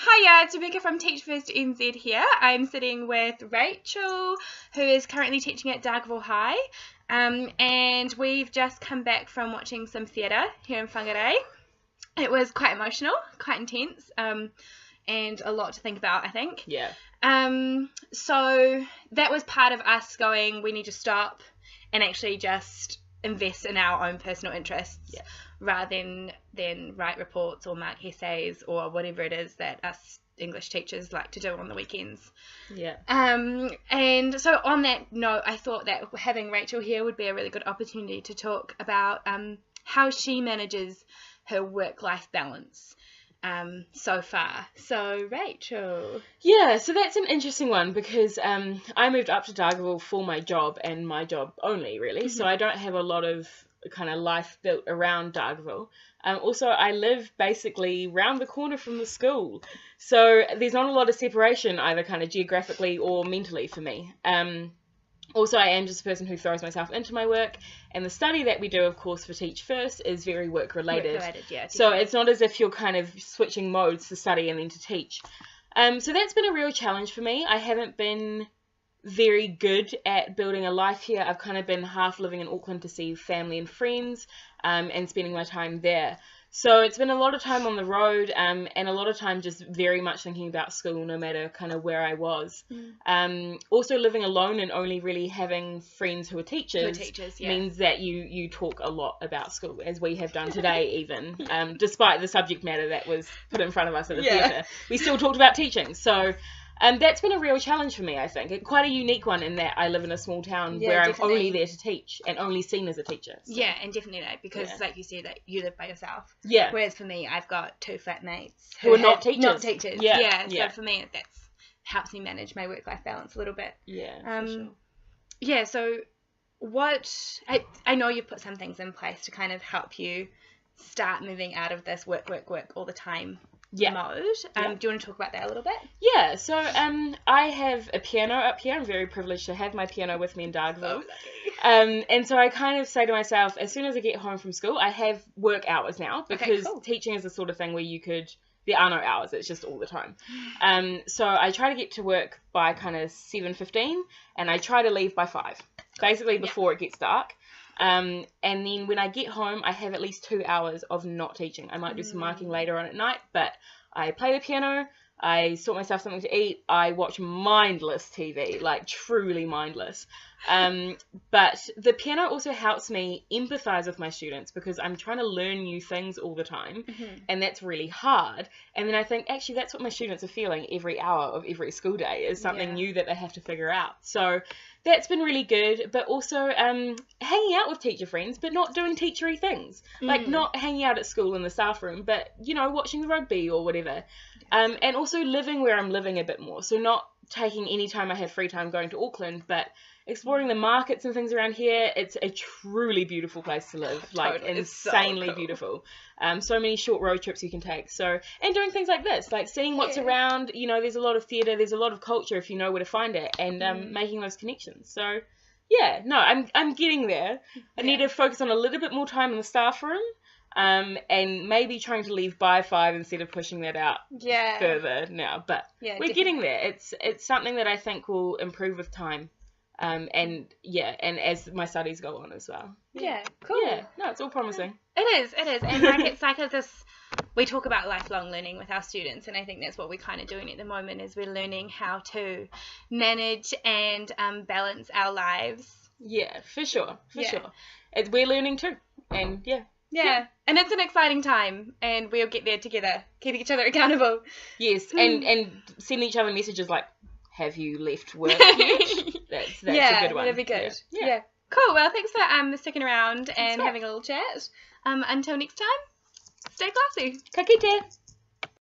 Hiya, it's Rebekah from Teach First NZ here. I'm sitting with Rachel, who is currently teaching at Dargaville High, and we've just come back from watching some theatre here in Whangarei. It was quite emotional, quite intense, and a lot to think about, I think. Yeah. So that was part of us going, we need to stop and actually just invest in our own personal interests, rather than write reports or mark essays or whatever it is that us English teachers like to do on the weekends. Yeah. And so on that note, I thought that having Rachel here would be a really good opportunity to talk about how she manages her work-life balance so far. So Rachel. Yeah, so that's an interesting one because I moved up to Dargaville for my job and my job only, really. So I don't have a lot of kind of life built around Dargaville. Also, I live basically round the corner from the school. So there's not a lot of separation either kind of geographically or mentally for me. Also, I am just a person who throws myself into my work, and the study that we do, of course, for Teach First is very work-related. Yeah, so it's not as if you're kind of switching modes to study and then to teach. So that's been a real challenge for me. I haven't been very good at building a life here. I've kind of been half living in Auckland to see family and friends, and spending my time there. So it's been a lot of time on the road, and a lot of time just very much thinking about school, no matter kind of where I was. Also living alone and only really having friends who are teachers, means that you talk a lot about school, as we have done today even, despite the subject matter that was put in front of us at the theatre. We still talked about teaching. So that's been a real challenge for me, I think. Quite a unique one in that I live in a small town where I'm only there to teach and only seen as a teacher. So. Yeah, and definitely that, because like you said, that you live by yourself. Yeah. Whereas for me, I've got two flatmates who are not teachers. So for me, that helps me manage my work-life balance a little bit. Yeah, for sure. Yeah, so I know you've put some things in place to kind of help you start moving out of this work all the time mode. Do you want to talk about that a little bit? Yeah, so I have a piano up here. I'm very privileged to have my piano with me in Dargaville. And so I kind of say to myself, as soon as I get home from school, I have work hours now, because teaching is the sort of thing where there are no hours, it's just all the time. So I try to get to work by kind of 7:15, and I try to leave by 5, basically before it gets dark. And then when I get home, I have at least 2 hours of not teaching. I might do some marking later on at night, but I play the piano, I sort myself something to eat, I watch mindless TV, like truly mindless. But the piano also helps me empathize with my students, because I'm trying to learn new things all the time, and that's really hard. And then I think, actually, that's what my students are feeling every hour of every school day, is something new that they have to figure out. So that's been really good, but also hanging out with teacher friends, but not doing teachery things. Like not hanging out at school in the staff room, but, watching the rugby or whatever. And also living where I'm living a bit more. So not taking any time I have free time going to Auckland, but exploring the markets and things around here. It's a truly beautiful place to live, like insanely beautiful. So many short road trips you can take. So, and doing things like this, like seeing what's around. There's a lot of theatre, there's a lot of culture if you know where to find it, and making those connections. So, yeah, no, I'm getting there. I need to focus on a little bit more time in the staff room. And maybe trying to leave by 5 instead of pushing that out further now. But we're getting there. It's something that I think will improve with time. And as my studies go on as well. Yeah, cool. Yeah, no, it's all promising. It is. And it's like this, we talk about lifelong learning with our students, and I think that's what we're kind of doing at the moment, is we're learning how to manage and balance our lives. Yeah, for sure. We're learning too. And Yeah, and it's an exciting time, and we'll get there together, keeping each other accountable. Yes, and sending each other messages like, have you left work yet? That's a good one. That'd be good. Yeah. Cool. Well, thanks for sticking around and having a little chat. Until next time, stay classy. Ka kite.